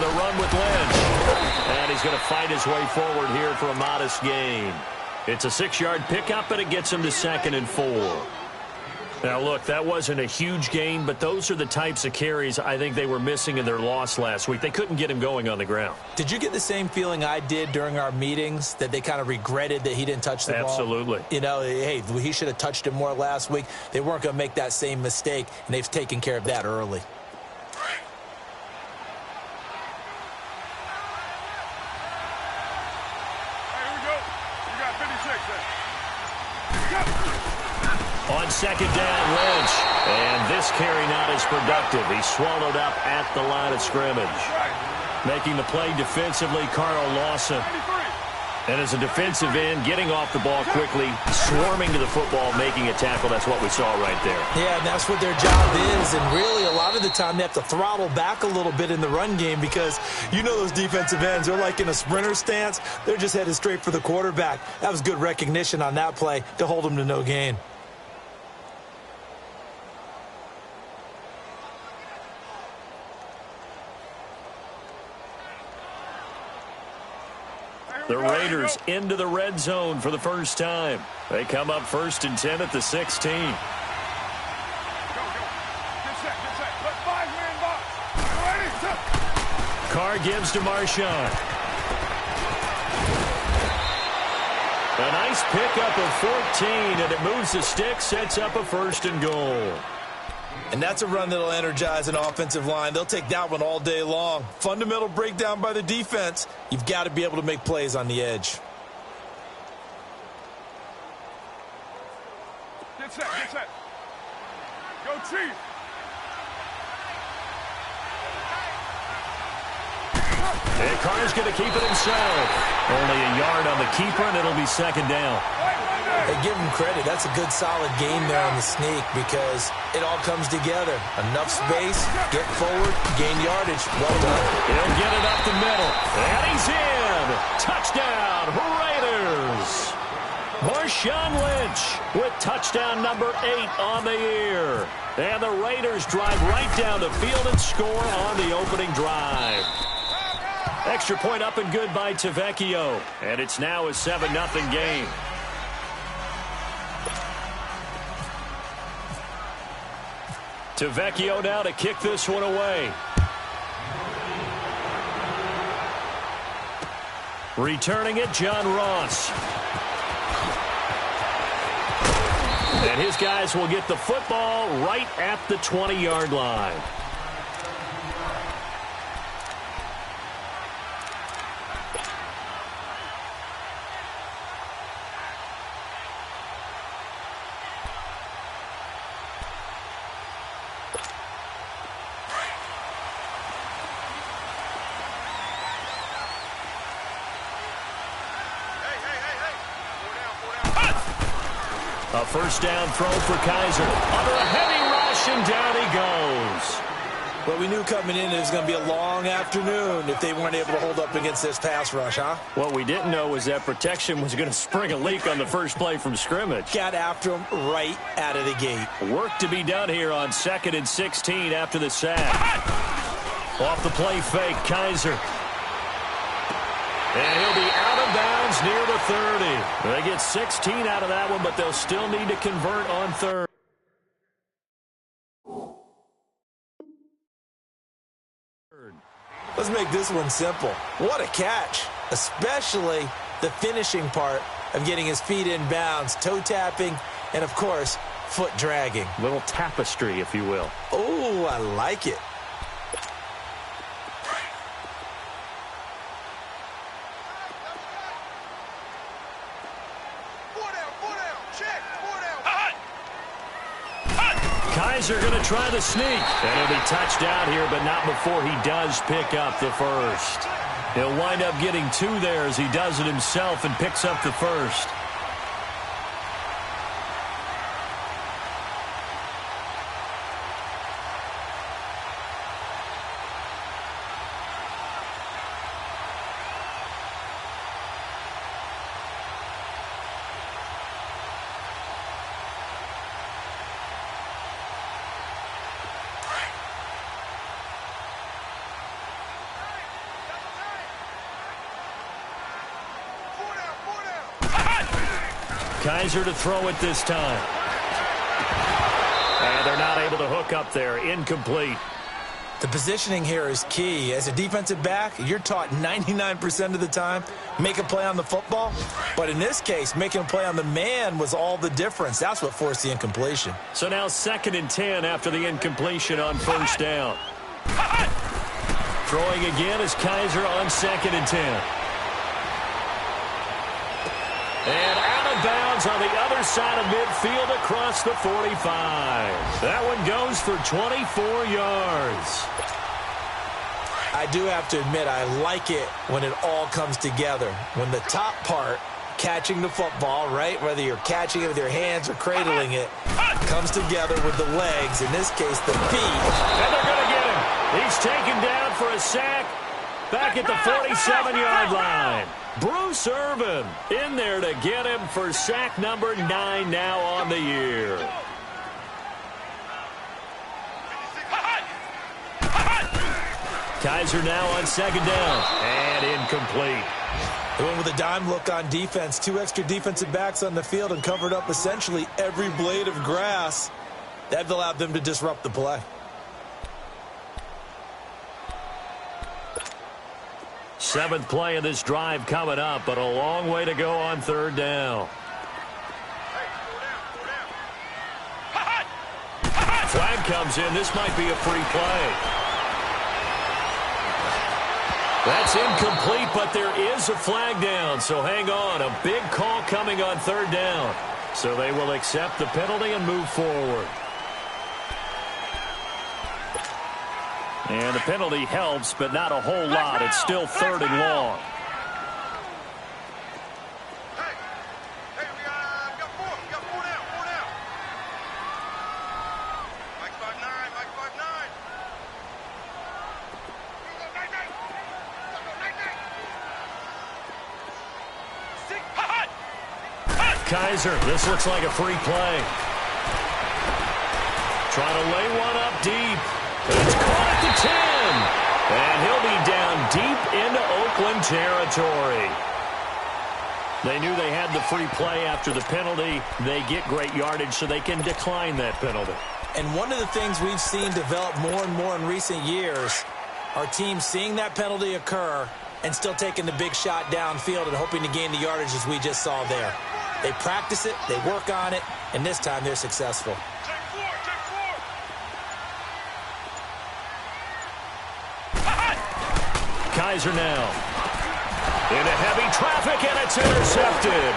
to run with Lynch. And he's going to fight his way forward here for a modest gain. It's a 6-yard pickup, and it gets him to 2nd and 4. Now, look, that wasn't a huge gain, but those are the types of carries I think they were missing in their loss last week. They couldn't get him going on the ground. Did you get the same feeling I did during our meetings, that they kind of regretted that he didn't touch the ball? Absolutely. You know, hey, he should have touched it more last week. They weren't going to make that same mistake, and they've taken care of that early. On 2nd down, Lynch. And this carry not as productive. He's swallowed up at the line of scrimmage. Making the play defensively, Carl Lawson. And as a defensive end, getting off the ball quickly, swarming to the football, making a tackle. That's what we saw right there. Yeah, and that's what their job is. And really, a lot of the time, they have to throttle back a little bit in the run game because you know those defensive ends, they're like in a sprinter stance. They're just headed straight for the quarterback. That was good recognition on that play to hold them to no gain. The Raiders into the red zone for the first time. They come up 1st and 10 at the 16. Carr gives to Marshawn. A nice pickup of 14, and it moves the stick, sets up a 1st and goal. And that's a run that'll energize an offensive line. They'll take that one all day long. Fundamental breakdown by the defense. You've got to be able to make plays on the edge. Get set, get set. Go, Chief. And Carr's going to keep it himself. Only a yard on the keeper, and it'll be 2nd down. Hey, give him credit. That's a good, solid game there on the sneak because it all comes together. Enough space, get forward, gain yardage. Well done. He'll get it up the middle. And he's in. Touchdown, Raiders. Marshawn Lynch with touchdown number 8 on the year. And the Raiders drive right down the field and score on the opening drive. Extra point up and good by Tavecchio. And it's now a 7-0 game. Tavecchio now to kick this one away. Returning it, John Ross. And his guys will get the football right at the 20-yard line. A 1st down throw for Kaiser. Under a heavy rush, and down he goes. Well, we knew coming in it was going to be a long afternoon if they weren't able to hold up against this pass rush, huh? What we didn't know was that protection was going to spring a leak on the first play from scrimmage. Got after him right out of the gate. Work to be done here on 2nd and 16 after the sack. Off the play fake, Kaiser. And he'll be out of bounds near the 30. They get 16 out of that one, but they'll still need to convert on 3rd. Let's make this one simple. What a catch, especially the finishing part of getting his feet in bounds, toe tapping, and, of course, foot dragging. Little tapestry, if you will. Oh, I like it. Kaiser going to try the sneak. And he'll be touched out here, but not before he does pick up the 1st. He'll wind up getting 2 there as he does it himself and picks up the 1st. Kaiser to throw it this time. And they're not able to hook up there. Incomplete. The positioning here is key. As a defensive back, you're taught 99% of the time, make a play on the football. But in this case, making a play on the man was all the difference. That's what forced the incompletion. So now 2nd and 10 after the incompletion on first down. Throwing again is Kaiser on 2nd and 10. And out of bounds on the other side of midfield across the 45. That one goes for 24 yards. I do have to admit, I like it when it all comes together. When the top part, catching the football, right, whether you're catching it with your hands or cradling it, comes together with the legs, in this case, the feet. And they're going to get him. He's taken down for a sack back at the 47-yard line. Bruce Irvin in there to get him for sack number 9 now on the year. Kaiser now on 2nd down. And incomplete. They went with a dime look on defense. 2 extra defensive backs on the field and covered up essentially every blade of grass. That allowed them to disrupt the play. 7th play of this drive coming up, but a long way to go on 3rd down. Flag comes in. This might be a free play. That's incomplete, but there is a flag down, so hang on. A big call coming on 3rd down. So they will accept the penalty and move forward. And the penalty helps, but not a whole lot. It's still 3rd and long. Hey, we got 4. We got 4 down. 4 down. Mike 5-9. Mike 5-9. Kaiser, this looks like a free play. Trying to lay one up deep. It's caught at the 10. And he'll be down deep into Oakland territory. They knew they had the free play after the penalty. They get great yardage so they can decline that penalty. And one of the things we've seen develop more and more in recent years are teams seeing that penalty occur and still taking the big shot downfield and hoping to gain the yardage as we just saw there. They practice it, they work on it, and this time they're successful. Kaiser now. Into heavy traffic, and it's intercepted.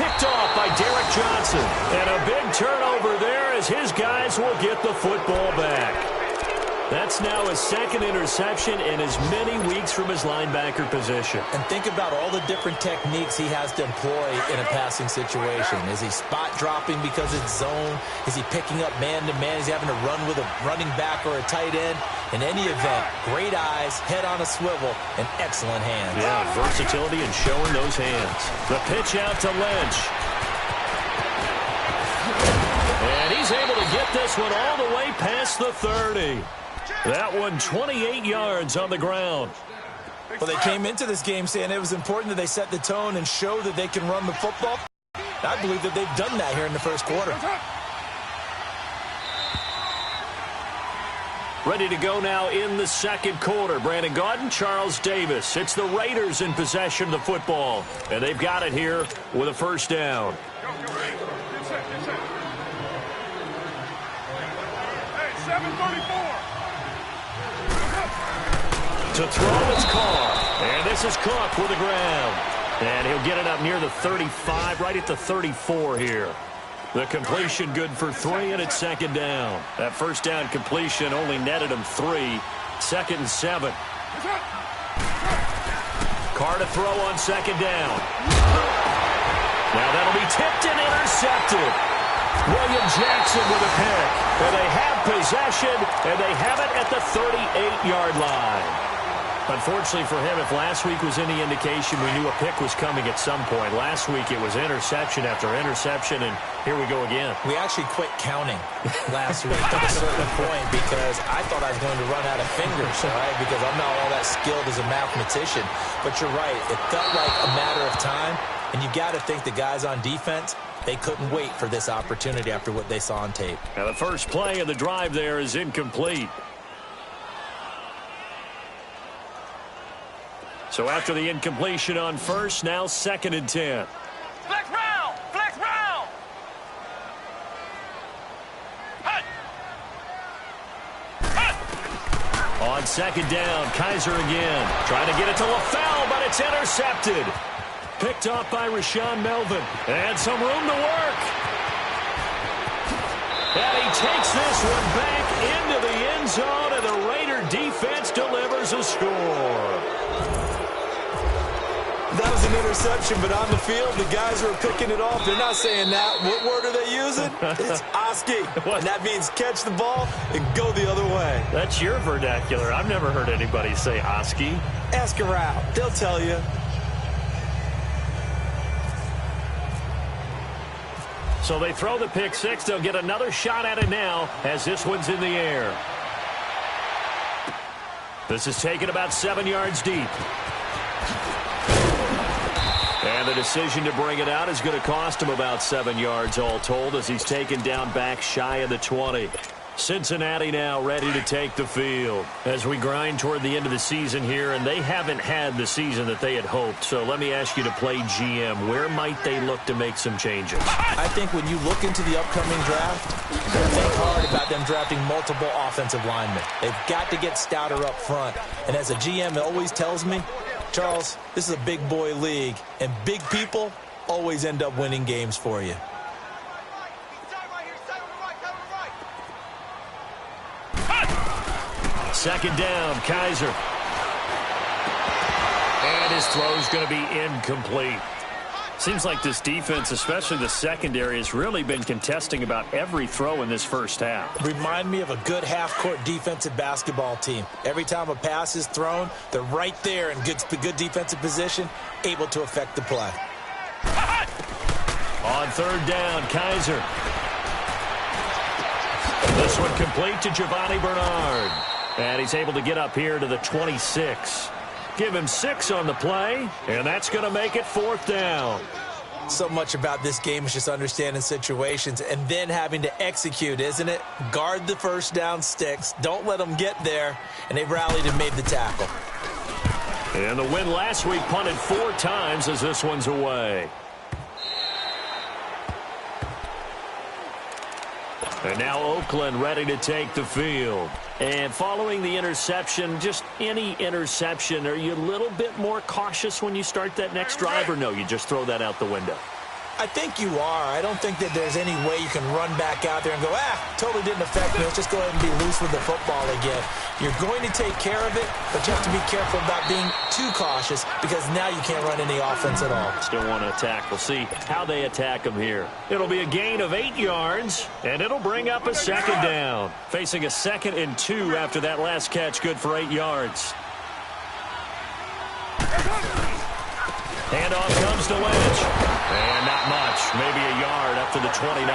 Picked off by Derek Johnson. And a big turnover there as his guys will get the football back. That's now his 2nd interception in as many weeks from his linebacker position. And think about all the different techniques he has to employ in a passing situation. Is he spot dropping because it's zone? Is he picking up man-to-man? Is he having to run with a running back or a tight end? In any event, great eyes, head on a swivel, and excellent hands. Yeah, versatility and showing those hands. The pitch out to Lynch. And he's able to get this one all the way past the 30. That one 28 yards on the ground. Well, they came into this game saying it was important that they set the tone and show that they can run the football. I believe that they've done that here in the first quarter. Ready to go now in the 2nd quarter. Brandon Gaudin, Charles Davis. It's the Raiders in possession of the football. And they've got it here with a 1st down. Hey, 7:34. To throw is Carr. And this is Cook with the ground. And he'll get it up near the 35, right at the 34 here. The completion good for 3, and it's 2nd down. That 1st down completion only netted him 3. 2nd and 7. Carr to throw on 2nd down. Now that'll be tipped and intercepted. William Jackson with a pick. And they have possession, and they have it at the 38-yard line. Unfortunately for him, if last week was any indication, we knew a pick was coming at some point. Last week it was interception after interception, and here we go again. We actually quit counting last week at a certain point because I thought I was going to run out of fingers, right? Because I'm not all that skilled as a mathematician. But you're right. It felt like a matter of time. And you got to think the guys on defense, they couldn't wait for this opportunity after what they saw on tape. Now the first play of the drive there is incomplete. So after the incompletion on first, now 2nd and 10. Flex round! Flex round! On 2nd down, Kaiser again. Trying to get it to LaFell, but it's intercepted. Picked off by Rashawn Melvin. And some room to work. And he takes this one back into the end zone, and the Raider defense delivers a score. That was an interception, but on the field, the guys who are picking it off, they're not saying that. What word are they using? It's Oski. And that means catch the ball and go the other way. That's your vernacular. I've never heard anybody say Oski. Ask around. They'll tell you. So they throw the pick six. They'll get another shot at it now as this one's in the air. This is taken about 7 yards deep. And the decision to bring it out is going to cost him about 7 yards all told as he's taken down back shy of the 20. Cincinnati now ready to take the field as we grind toward the end of the season here, and they haven't had the season that they had hoped. So let me ask you to play GM. Where might they look to make some changes? I think when you look into the upcoming draft, think hard about them drafting multiple offensive linemen. They've got to get stouter up front. And as a GM, it always tells me, Charles, this is a big boy league, and big people always end up winning games for you. Second down, Kaiser. And his throw's going to be incomplete. Seems like this defense, especially the secondary, has really been contesting about every throw in this first half. Remind me of a good half-court defensive basketball team. Every time a pass is thrown, they're right there in good defensive position, able to affect the play. On 3rd down, Kaiser. This one complete to Giovanni Bernard. And he's able to get up here to the 26. Give him 6 on the play, and that's going to make it 4th down. So much about this game is just understanding situations and then having to execute, isn't it? Guard the first down sticks. Don't let them get there. And they rallied and made the tackle. And the win last week punted 4 times as this one's away. And now Oakland ready to take the field. And following the interception, just any interception, are you a little bit more cautious when you start that next drive, or no, you just throw that out the window? I think you are. I don't think that there's any way you can run back out there and go, totally didn't affect me. Let's just go ahead and be loose with the football again. You're going to take care of it, but you have to be careful about being too cautious because now you can't run any offense at all. Still want to attack. We'll see how they attack them here. It'll be a gain of 8 yards, and it'll bring up a 2nd down. Facing a 2nd and 2 after that last catch, good for 8 yards. Handoff comes to Lynch. And not much. Maybe a yard up to the 29.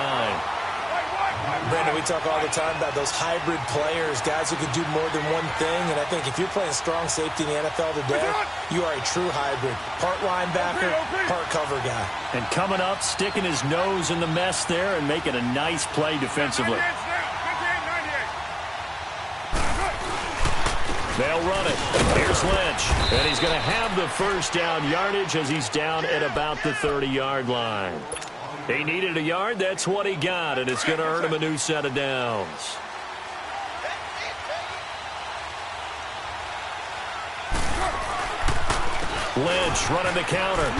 Brandon, we talk all the time about those hybrid players, guys who could do more than one thing. And I think if you're playing strong safety in the NFL today, you are a true hybrid. Part linebacker, part cover guy. And coming up, sticking his nose in the mess there and making a nice play defensively. They'll run it. Here's Lynch. And he's going to have the first down yardage as he's down at about the 30-yard line. He needed a yard. That's what he got, and it's going to earn him a new set of downs. Lynch running the counter.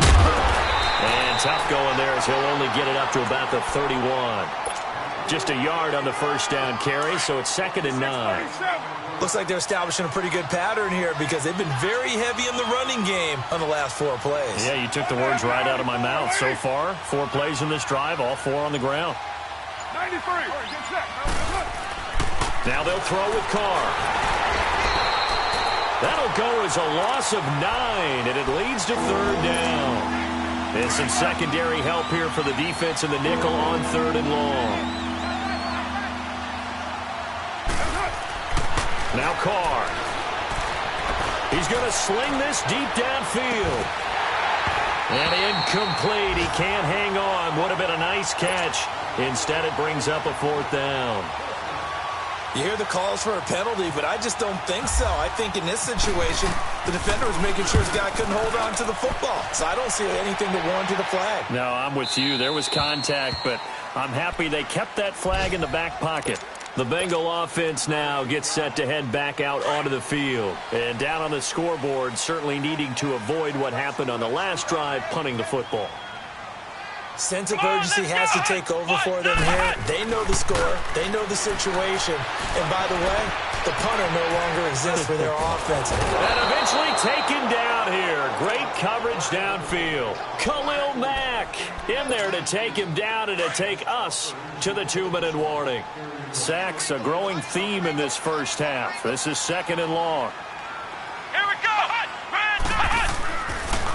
And tough going there as he'll only get it up to about the 31. Just a yard on the first down carry, so it's 2nd and 9. Looks like they're establishing a pretty good pattern here because they've been very heavy in the running game on the last 4 plays. Yeah, you took the words right out of my mouth. So far, 4 plays in this drive, all 4 on the ground. 93. Now they'll throw with Carr. That'll go as a loss of 9, and it leads to 3rd down. And some secondary help here for the defense in the nickel on 3rd and long. Now Carr. He's going to sling this deep downfield. And incomplete. He can't hang on. Would have been a nice catch. Instead, it brings up a 4th down. You hear the calls for a penalty, but I just don't think so. I think in this situation, the defender was making sure his guy couldn't hold on to the football. So I don't see anything to warrant a flag. No, I'm with you. There was contact, but I'm happy they kept that flag in the back pocket. The Bengal offense now gets set to head back out onto the field. And down on the scoreboard, certainly needing to avoid what happened on the last drive, punting the football. Sense of urgency has to take over for them here. They know the score. They know the situation. And by the way, the punter no longer exists for their offense. And eventually taken down here. Great coverage downfield. Khalil Mack in there to take him down and to take us to the 2-minute warning. Sacks a growing theme in this first half. This is 2nd and long. Here we go.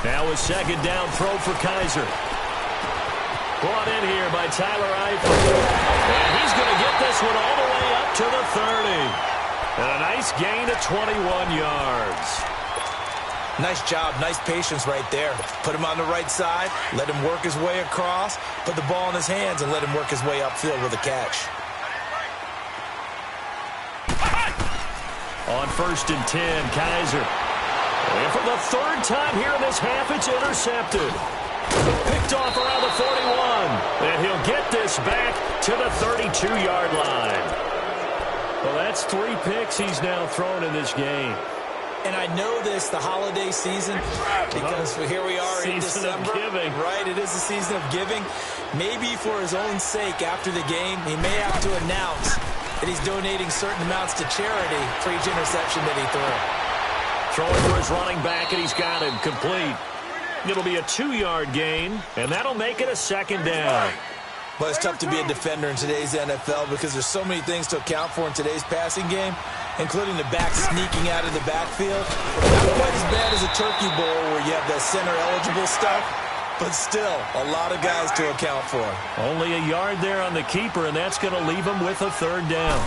Now a 2nd down throw for Kaiser. Brought in here by Tyler Eifert. And he's going to get this one all the way up to the 30. And a nice gain of 21 yards. Nice job, nice patience right there. Put him on the right side, let him work his way across, put the ball in his hands, and let him work his way upfield with a catch. On 1st and 10, Kaiser. And for the 3rd time here in this half, it's intercepted. Picked off around the 41. And he'll get this back to the 32-yard line. Well, that's 3 picks he's now thrown in this game. And I know this, the holiday season, because here we are in December. Season of giving. Right, it is the season of giving. Maybe for his own sake after the game, he may have to announce that he's donating certain amounts to charity for each interception that he threw. Throwing for his running back, and he's got him complete. It'll be a 2-yard gain, and that'll make it a 2nd down. But it's tough to be a defender in today's NFL because there's so many things to account for in today's passing game, including the back sneaking out of the backfield. Not quite as bad as a turkey bowl where you have the center-eligible stuff, but still a lot of guys to account for. Only a yard there on the keeper, and that's going to leave him with a 3rd down.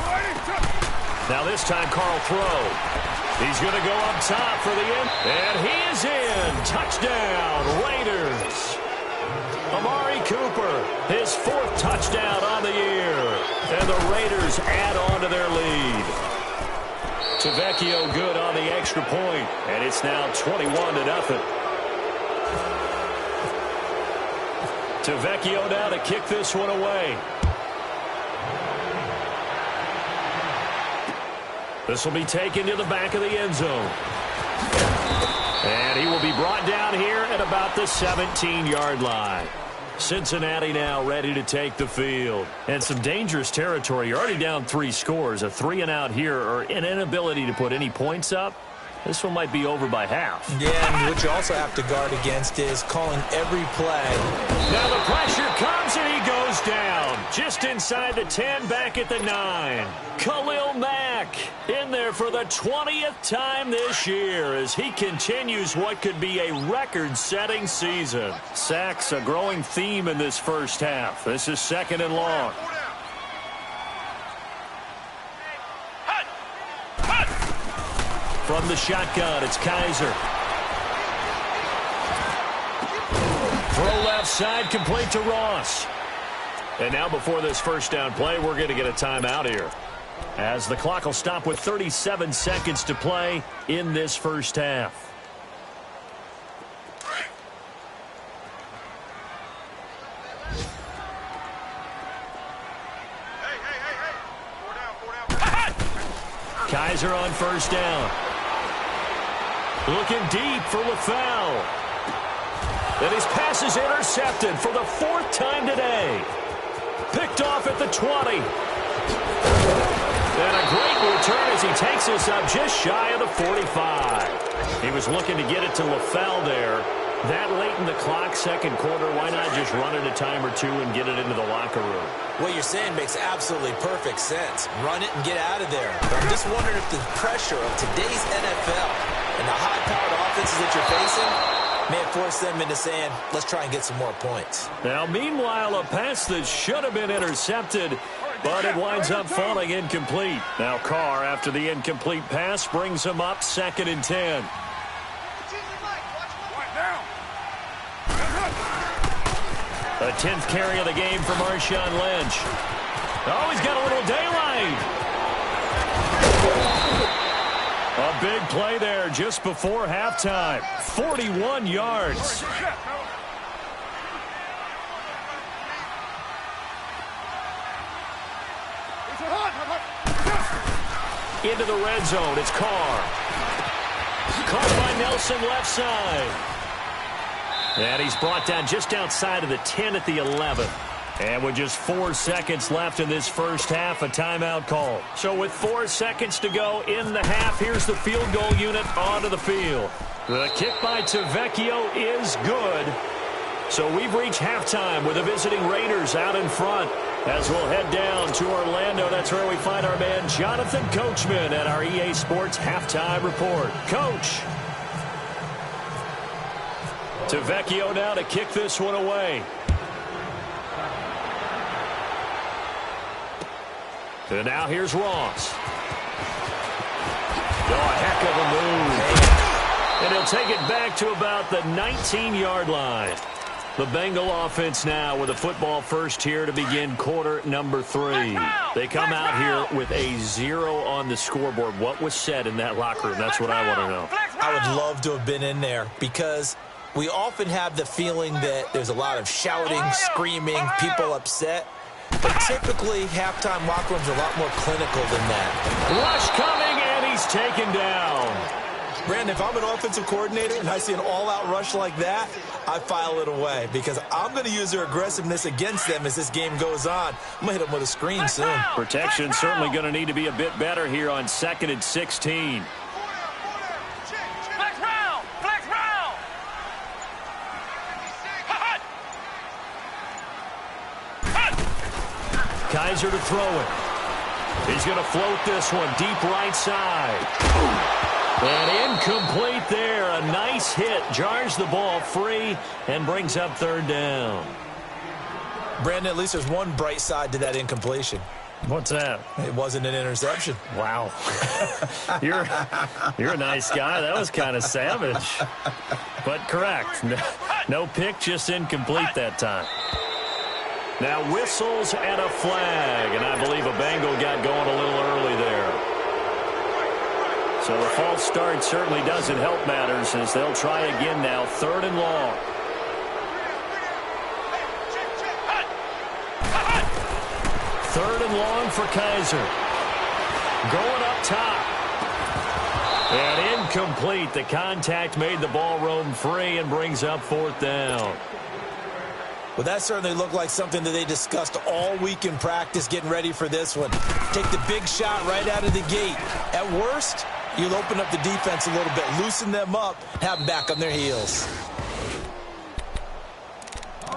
Now this time, Carl throw. He's going to go up top for the end, and he is in. Touchdown, Raiders. Amari Cooper, his 4th touchdown on the year. And the Raiders add on to their lead. Tavecchio good on the extra point, and it's now 21-0. Tavecchio now to kick this one away. This will be taken to the back of the end zone. And he will be brought down here at about the 17-yard line. Cincinnati now ready to take the field. And some dangerous territory. You're already down 3 scores. A 3-and-out here, or an inability to put any points up. This one might be over by half. Yeah, and what you also have to guard against is calling every play. Now the pressure comes, and he goes down. Just inside the 10, back at the 9. Khalil Mack in there for the 20th time this year as he continues what could be a record-setting season. Sacks a growing theme in this first half. This is 2nd and long. From the shotgun, it's Kaiser. Throw left side, complete to Ross. And now before this 1st down play, we're going to get a timeout here, as the clock will stop with 37 seconds to play in this first half. Hey. Kaiser on 1st down. Looking deep for LaFell. And his pass is intercepted for the 4th time today. Picked off at the 20. And a great return as he takes this up just shy of the 45. He was looking to get it to LaFell there. That late in the clock, 2nd quarter, why not just run it a time or 2 and get it into the locker room? What you're saying makes absolutely perfect sense. Run it and get out of there. But I'm just wondering if the pressure of today's NFL and the high-powered offenses that you're facing may have forced them into saying, let's try and get some more points. Now, meanwhile, a pass that should have been intercepted, but it winds up falling incomplete. Now Carr, after the incomplete pass, brings him up 2nd and 10. A 10th carry of the game for Marshawn Lynch. Oh, he's got a little daylight. A big play there just before halftime. 41 yards. Into the red zone. It's Carr. Caught by Nelson left side. And he's brought down just outside of the 10 at the 11. And with just 4 seconds left in this first half, a timeout call. So with 4 seconds to go in the half, here's the field goal unit onto the field. The kick by Tavecchio is good. So we've reached halftime with the visiting Raiders out in front. As we'll head down to Orlando, that's where we find our man Jonathan Coachman at our EA Sports Halftime Report. Coach. Tavecchio now to kick this one away. And now here's Ross. Oh, a heck of a move. And he'll take it back to about the 19-yard line. The Bengal offense now with a football first here to begin quarter number 3. They come out here with a 0 on the scoreboard. What was said in that locker room? That's what I want to know. I would love to have been in there because we often have the feeling that there's a lot of shouting, screaming, people upset. But typically, halftime locker rooms are a lot more clinical than that. Rush coming, and he's taken down. Brandon, if I'm an offensive coordinator and I see an all-out rush like that, I file it away because I'm going to use their aggressiveness against them as this game goes on. I'm going to hit them with a screen soon. Protection certainly going to need to be a bit better here on 2nd and 16. Flex round! Flex round! Kaiser to throw it. He's going to float this one deep right side. And incomplete there. A nice hit. Jars the ball free and brings up 3rd down. Brandon, at least there's one bright side to that incompletion. What's that? It wasn't an interception. Wow. You're a nice guy. That was kind of savage. But correct. No pick, just incomplete that time. Now whistles and a flag. And I believe a Bengal got going a little early there. So the false start certainly doesn't help matters as they'll try again now. 3rd and long. Third and long for Kaiser. Going up top. And incomplete. The contact made the ball roam free and brings up 4th down. Well, that certainly looked like something that they discussed all week in practice getting ready for this one. Take the big shot right out of the gate. At worst, you'll open up the defense a little bit, loosen them up, have them back on their heels.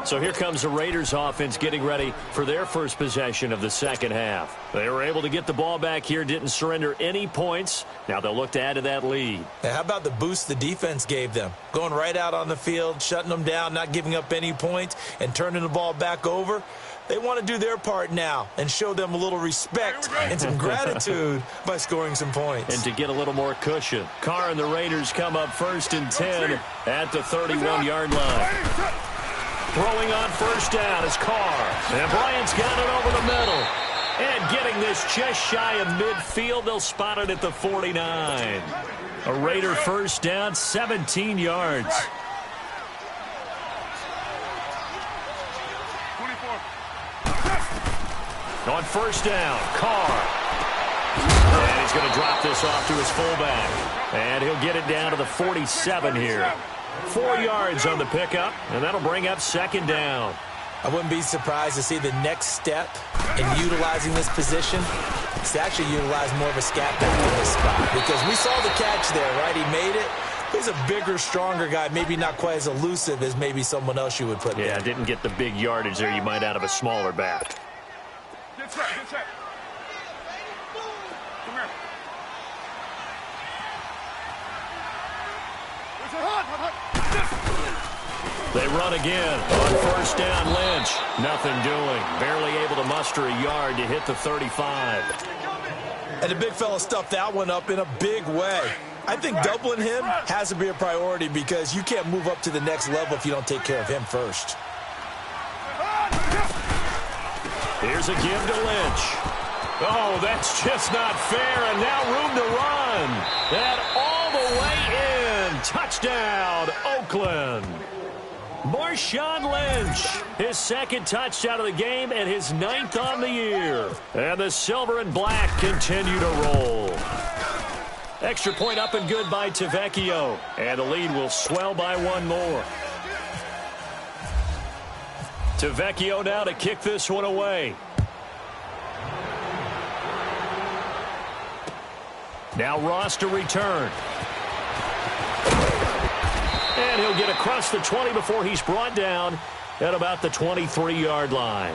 So here comes the Raiders offense getting ready for their first possession of the second half. They were able to get the ball back here, didn't surrender any points. Now they'll look to add to that lead. Now, how about the boost the defense gave them? Going right out on the field, shutting them down, not giving up any points, and turning the ball back over. They want to do their part now and show them a little respect and some gratitude by scoring some points. And to get a little more cushion. Carr and the Raiders come up 1st and 10 at the 31-yard line. Throwing on 1st down is Carr. And Bryant's got it over the middle. And getting this just shy of midfield, they'll spot it at the 49. A Raider 1st down, 17 yards. 24. On 1st down, Carr. And he's going to drop this off to his fullback. And he'll get it down to the 47 here. 4 yards on the pickup, and that'll bring up 2nd down. I wouldn't be surprised to see the next step in utilizing this position is to actually utilize more of a scat back in this spot. Because we saw the catch there, right? He made it. He's a bigger, stronger guy, maybe not quite as elusive as maybe someone else you would put there. Yeah, didn't get the big yardage there you might out of a smaller back. Good set, good set. Come here. They run again on 1st down. Lynch. Nothing doing. Barely able to muster a yard to hit the 35. And the big fella stuffed that one up in a big way. I think doubling him has to be a priority because you can't move up to the next level if you don't take care of him first. Here's a give to Lynch. Oh, that's just not fair, and now room to run. And all the way in. Touchdown, Oakland. Marshawn Lynch, his second touchdown of the game and his 9th on the year. And the silver and black continue to roll. Extra point up and good by Tavecchio. And the lead will swell by one more. Tavecchio now to kick this one away. Now Ross to return. And he'll get across the 20 before he's brought down at about the 23-yard line.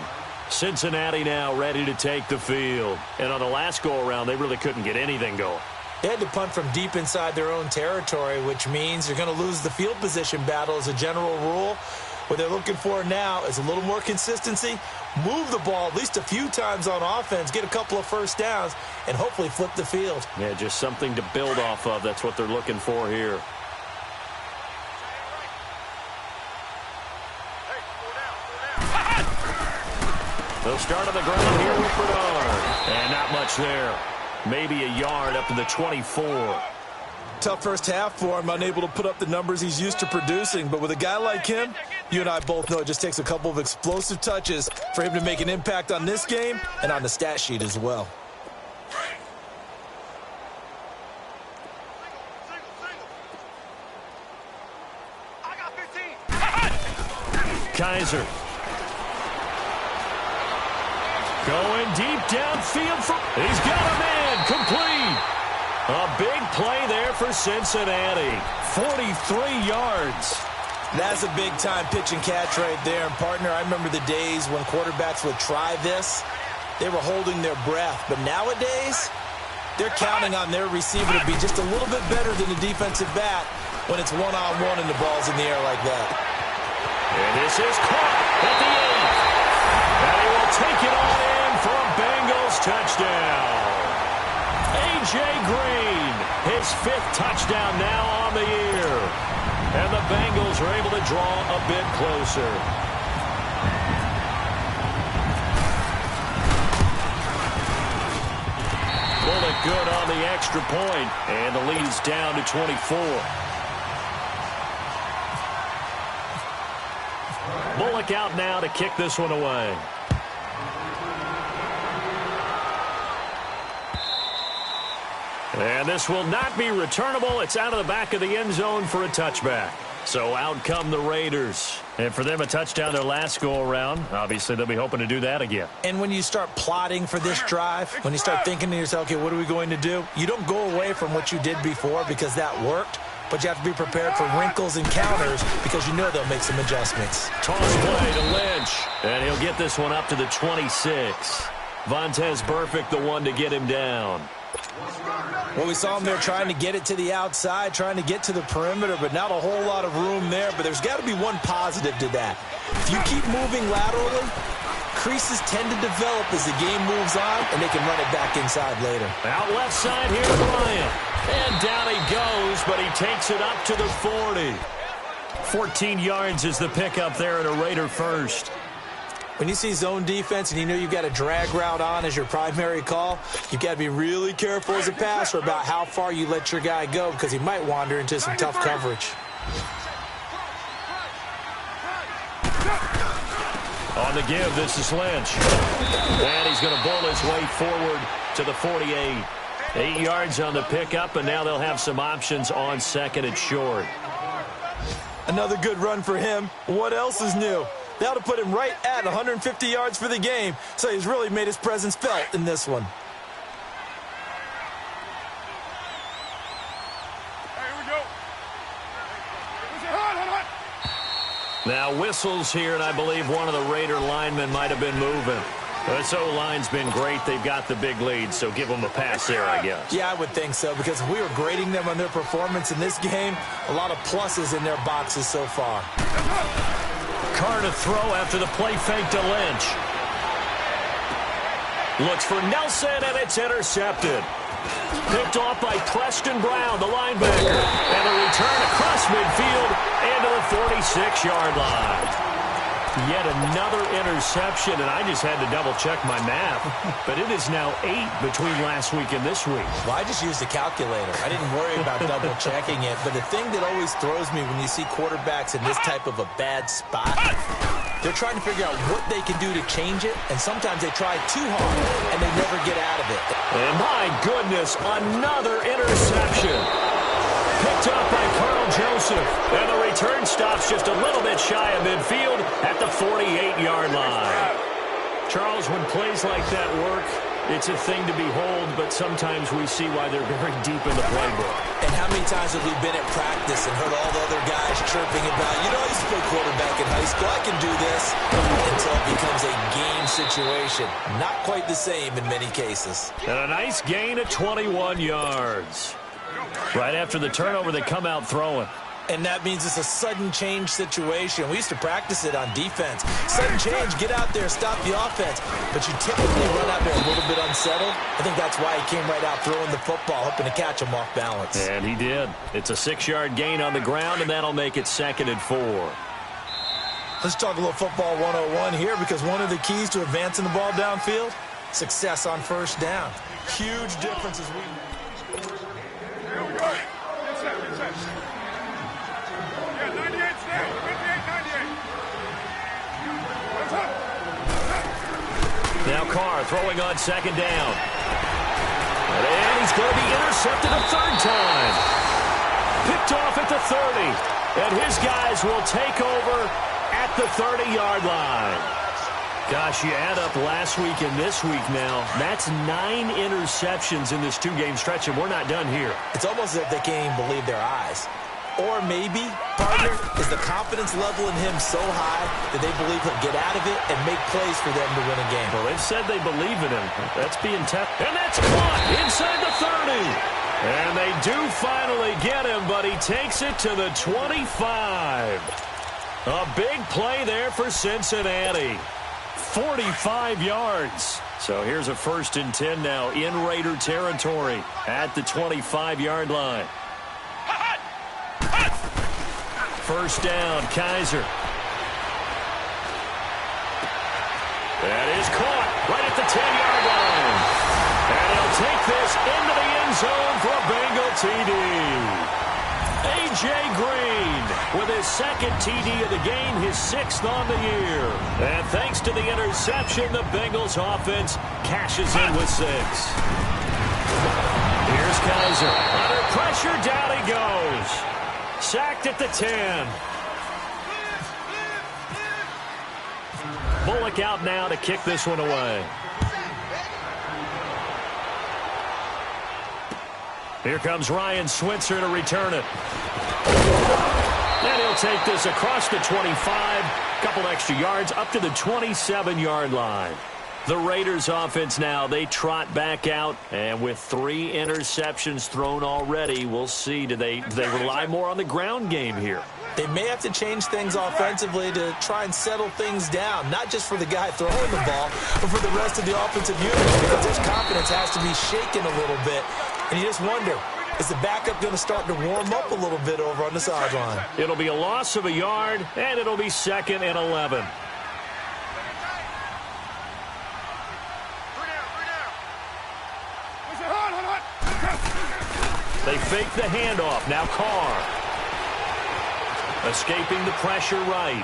Cincinnati now ready to take the field. And on the last go-around, they really couldn't get anything going. They had to punt from deep inside their own territory, which means they're going to lose the field position battle as a general rule. What they're looking for now is a little more consistency, move the ball at least a few times on offense, get a couple of first downs, and hopefully flip the field. Yeah, just something to build off of. That's what they're looking for here. They'll start on the ground here with Bernard. And not much there. Maybe a yard up to the 24. Tough first half for him, unable to put up the numbers he's used to producing. But with a guy like him, you and I both know it just takes a couple of explosive touches for him to make an impact on this game and on the stat sheet as well. I got 15. Kaiser. Going deep downfield. He's got a man. Complete. A big play there for Cincinnati. 43 yards. That's a big-time pitch and catch right there. And, partner, I remember the days when quarterbacks would try this. They were holding their breath. But nowadays, they're counting on their receiver to be just a little bit better than the defensive back when it's one-on-one and the ball's in the air like that. And this is caught at the 8. And he will take it on in for a Bengals touchdown. A.J. Green, his 5th touchdown now on the year. And the Bengals are able to draw a bit closer. Bullock good on the extra point, and the lead is down to 24. Bullock out now to kick this one away. And this will not be returnable. It's out of the back of the end zone for a touchback. So out come the Raiders. And for them, a touchdown their last go-around. Obviously, they'll be hoping to do that again. And when you start plotting for this drive, when you start thinking to yourself, okay, what are we going to do? You don't go away from what you did before because that worked. But you have to be prepared for wrinkles and counters because you know they'll make some adjustments. Toss play to Lynch. And he'll get this one up to the 26. Vontaze Burfict, the one to get him down. Well, we saw him there trying to get it to the outside, trying to get to the perimeter, but not a whole lot of room there. But there's got to be one positive to that. If you keep moving laterally, creases tend to develop as the game moves on, and they can run it back inside later. Out left side here to Bryant. And down he goes, but he takes it up to the 40. 14 yards is the pickup there at a Raider first. When you see zone defense and you know you've got a drag route on as your primary call, you've got to be really careful as a passer about how far you let your guy go because he might wander into some tough coverage. On the give, this is Lynch. And he's going to bowl his way forward to the 48. 8 yards on the pickup, and now they'll have some options on second and short. Another good run for him. What else is new? That'll put him right at 150 yards for the game, so he's really made his presence felt in this one. Now whistles here, and I believe one of the Raider linemen might have been moving. This O-line's been great. They've got the big lead, so give them a pass there, I guess. Yeah, I would think so, because if we were grading them on their performance in this game, a lot of pluses in their boxes so far. Carr to throw after the play fake to Lynch. Looks for Nelson, and it's intercepted. Picked off by Preston Brown, the linebacker. And a return across midfield into the 46-yard line. Yet another interception, and I just had to double-check my math. But it is now 8 between last week and this week. Well, I just used a calculator. I didn't worry about double-checking it. But the thing that always throws me when you see quarterbacks in this type of a bad spot, they're trying to figure out what they can do to change it, and sometimes they try too hard, and they never get out of it. And my goodness, another interception. Picked up by Carl Joseph. And the return stops just a little bit shy of midfield at the 48-yard line. Charles, when plays like that work, it's a thing to behold, but sometimes we see why they're very deep in the playbook. And how many times have we been at practice and heard all the other guys chirping about, you know, I used to play quarterback in high school, I can do this, until it becomes a game situation. Not quite the same in many cases. And a nice gain of 21 yards. Right after the turnover, they come out throwing. And that means it's a sudden change situation. We used to practice it on defense. Sudden change, get out there, stop the offense. But you typically run out there a little bit unsettled. I think that's why he came right out throwing the football, hoping to catch him off balance. And he did. It's a 6-yard gain on the ground, and that'll make it 2nd and 4. Let's talk a little football 101 here, because one of the keys to advancing the ball downfield, success on first down. Huge difference as we... Here we go. Inside. Yeah, 98's there. 58, 98. What's up? Now Carr throwing on 2nd down. And he's going to be intercepted a 3rd time. Picked off at the 30. And his guys will take over at the 30-yard line. Gosh, you add up last week and this week now, that's 9 interceptions in this 2-game stretch, and we're not done here. It's almost as if they can't even believe their eyes. Or maybe, partner, is the confidence level in him so high that they believe he'll get out of it and make plays for them to win a game. Well, they've said they believe in him. That's being tested. And that's caught inside the 30. And they do finally get him, but he takes it to the 25. A big play there for Cincinnati. 45 yards. So here's a 1st and 10 now in Raider territory at the 25-yard line. 1st down, Kaiser. That is caught right at the 10-yard line. And he'll take this into the end zone for a Bengal TD. A.J. Green with his 2nd TD of the game, his 6th on the year. And thanks to the interception, the Bengals offense cashes in with 6. Here's Kaiser. Under pressure, down he goes. Sacked at the 10. Bullock out now to kick this one away. Here comes Ryan Switzer to return it. And he'll take this across the 25, couple extra yards, up to the 27-yard line. The Raiders offense now, they trot back out, and with 3 interceptions thrown already, we'll see, do they rely more on the ground game here? They may have to change things offensively to try and settle things down, not just for the guy throwing the ball, but for the rest of the offensive unit, because his confidence has to be shaken a little bit. And you just wonder, is the backup going to start to warm up a little bit over on the sideline? It'll be a loss of a yard, and it'll be 2nd and 11. They fake the handoff. Now Carr. Escaping the pressure right.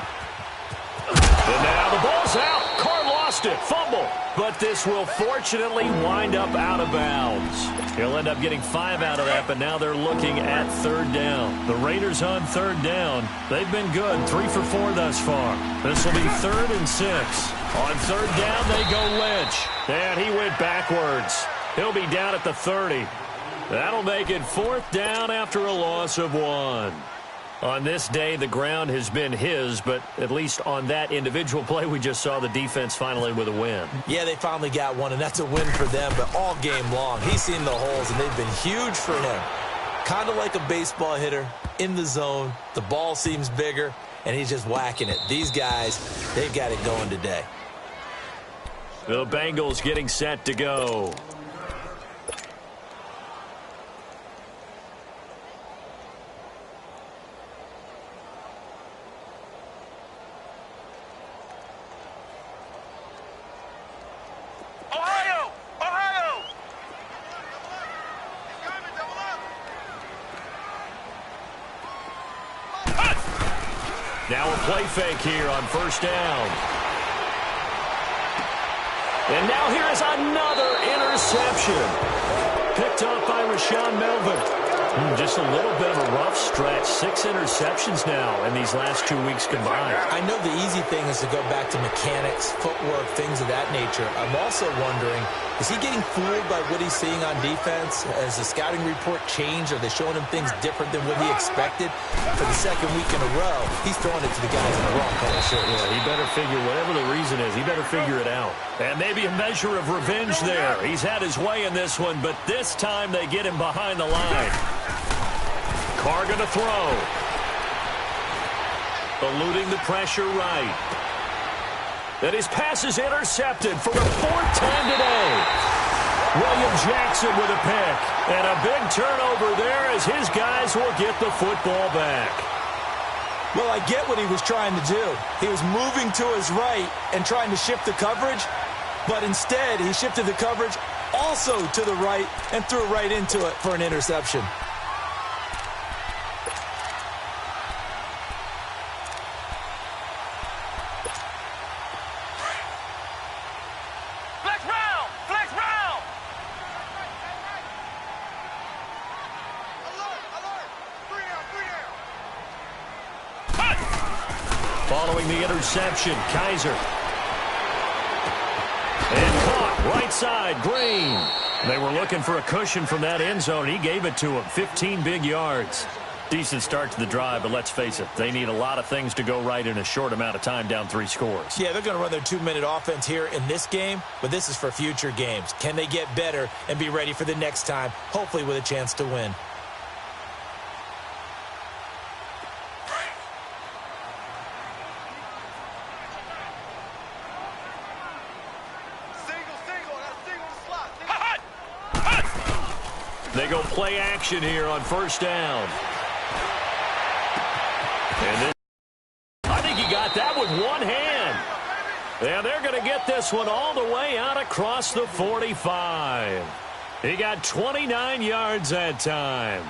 And now the ball's out. Carr lost it. Fumble. But this will fortunately wind up out of bounds. He'll end up getting 5 out of that, but now they're looking at 3rd down. The Raiders on 3rd down. They've been good. 3 for 4 thus far. This will be 3rd and 6. On 3rd down, they go Lynch. And he went backwards. He'll be down at the 30. That'll make it 4th down after a loss of 1. On this day, the ground has been his, but at least on that individual play, we just saw the defense finally with a win. Yeah, they finally got one, and that's a win for them, but all game long, he's seen the holes, and they've been huge for him. Kind of like a baseball hitter in the zone. The ball seems bigger, and he's just whacking it. These guys, they've got it going today. The Bengals getting set to go. Now a play fake here on first down. And now here is another interception. Picked off by Rashaan Melvin. Just a little bit of a rough stretch. 6 interceptions now in these last 2 weeks combined. I know the easy thing is to go back to mechanics, footwork, things of that nature. I'm also wondering, is he getting fooled by what he's seeing on defense? Has the scouting report changed? Are they showing him things different than what he expected? For the second week in a row, he's throwing it to the guys in the wrong color shirts. Yeah, he better figure, whatever the reason is, he better figure it out. And maybe a measure of revenge there. He's had his way in this one, but this time they get him behind the line. Carr going to throw. Eluding the pressure right. And his pass is intercepted for the 4th time today. William Jackson with a pick. And a big turnover there as his guys will get the football back. Well, I get what he was trying to do. He was moving to his right and trying to shift the coverage, but instead he shifted the coverage also to the right and threw right into it for an interception. Following the interception, Kaiser. And caught right side, Green. They were looking for a cushion from that end zone. He gave it to him, 15 big yards. Decent start to the drive, but let's face it, they need a lot of things to go right in a short amount of time, down 3 scores. Yeah, they're going to run their 2-minute offense here in this game, but this is for future games. Can they get better and be ready for the next time, hopefully with a chance to win? They go play action here on first down. And then I think he got that with one hand. And they're going to get this one all the way out across the 45. He got 29 yards that time.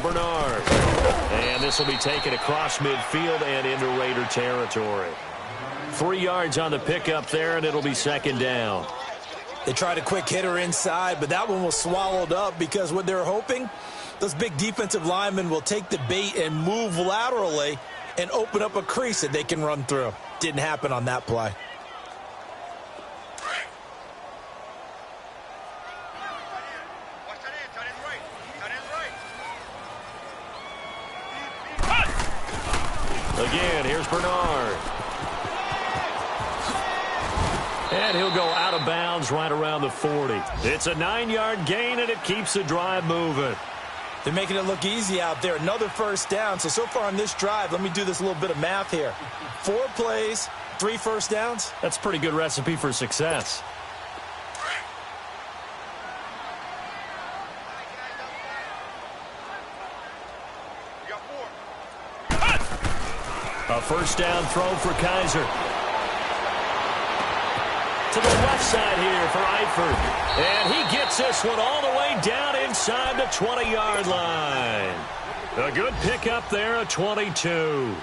Bernard. And this will be taken across midfield and into Raider territory. 3 yards on the pickup there, and it'll be second down. They tried a quick hitter inside, but that one was swallowed up because what they're hoping, those big defensive linemen will take the bait and move laterally and open up a crease that they can run through. Didn't happen on that play. Again, here's Bernard. And he'll go out of bounds right around the 40. It's a 9-yard gain, and it keeps the drive moving. They're making it look easy out there. Another first down. So far on this drive, let me do this little bit of math here. 4 plays, 3 first downs. That's a pretty good recipe for success. A first down throw for Kaiser. To the left side here for Eifert. And he gets this one all the way down inside the 20-yard line. A good pickup there at 22.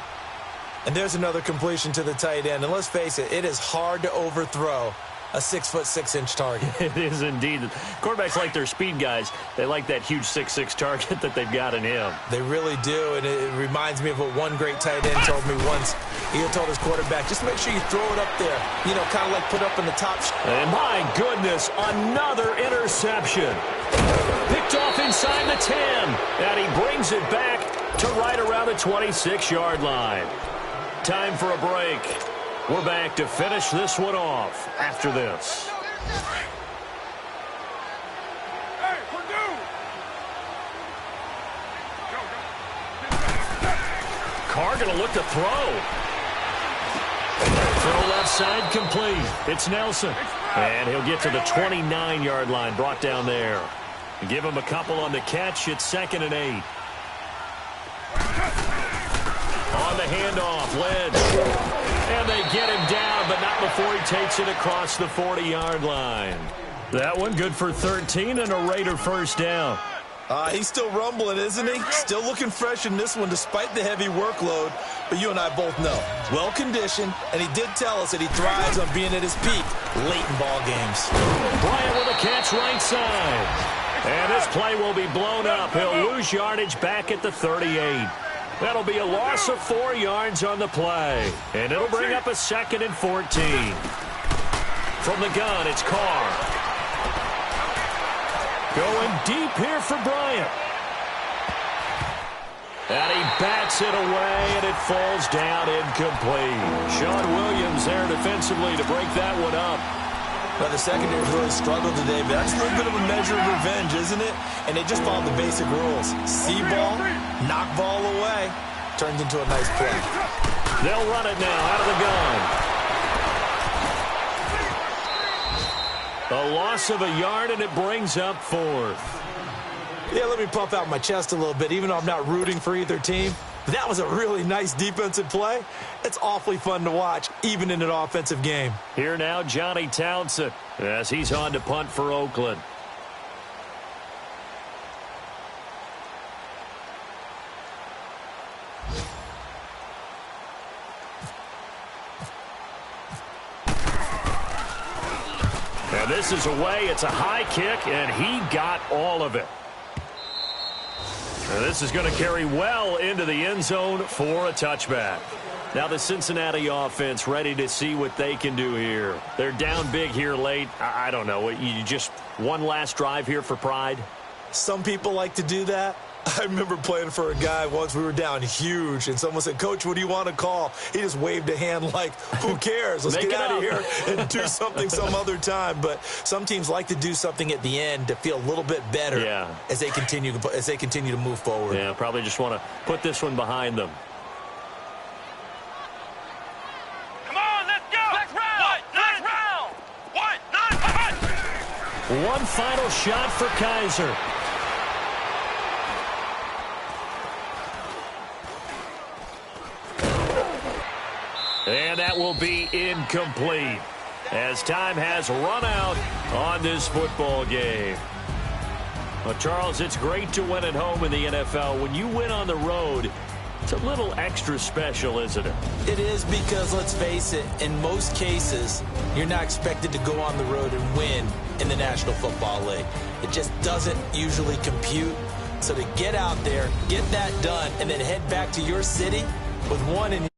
And there's another completion to the tight end. And let's face it, it is hard to overthrow a 6'6" target. It is indeed. Quarterbacks like their speed guys. They like that huge 6'6" target that they've got in him. They really do, and it reminds me of what one great tight end told me once. He told his quarterback, just make sure you throw it up there. You know, kind of like put up in the top. And my goodness, another interception. Picked off inside the 10, and he brings it back to right around the 26-yard line. Time for a break. We're back to finish this one off after this. Carr going to look to throw. Throw left side complete. It's Nelson. And he'll get to the 29-yard line, brought down there. Give him a couple on the catch. It's 2nd and 8. On the handoff, Lynch. And they get him down, but not before he takes it across the 40-yard line. That one good for 13 and a Raider first down. He's still rumbling, isn't he? Still looking fresh in this one despite the heavy workload. But you and I both know, well-conditioned, and he did tell us that he thrives on being at his peak late in ball games. Bryant with a catch right side. And this play will be blown up. He'll lose yardage back at the 38. That'll be a loss of 4 yards on the play. And it'll bring up a 2nd and 14. From the gun, it's Carr. Going deep here for Bryant. And he bats it away, and it falls down incomplete. Sean Williams there defensively to break that one up. Well, the secondary's really struggled today, but that's a little bit of a measure of revenge, isn't it? And they just followed the basic rules. See ball, knock ball away. Turns into a nice play. They'll run it now out of the gun. A loss of a yard, and it brings up 4th. Yeah, let me puff out my chest a little bit, even though I'm not rooting for either team. That was a really nice defensive play. It's awfully fun to watch, even in an offensive game. Here now, Johnny Townsend, as he's on to punt for Oakland. And this is away. It's a high kick, and he got all of it. And this is going to carry well into the end zone for a touchback. Now the Cincinnati offense ready to see what they can do here. They're down big here late. I don't know. You just one last drive here for pride? Some people like to do that. I remember playing for a guy once. We were down huge, and someone said, "Coach, what do you want to call?" He just waved a hand like, who cares? Let's get out of here and do something some other time. But some teams like to do something at the end to feel a little bit better as they continue to move forward. Yeah, probably just want to put this one behind them. Come on, let's go. Next round. One final shot for Kaiser. And that will be incomplete as time has run out on this football game. Well, Charles, it's great to win at home in the NFL. When you win on the road, it's a little extra special, isn't it? It is, because, let's face it, in most cases, you're not expected to go on the road and win in the National Football League. It just doesn't usually compute. So to get out there, get that done, and then head back to your city with one in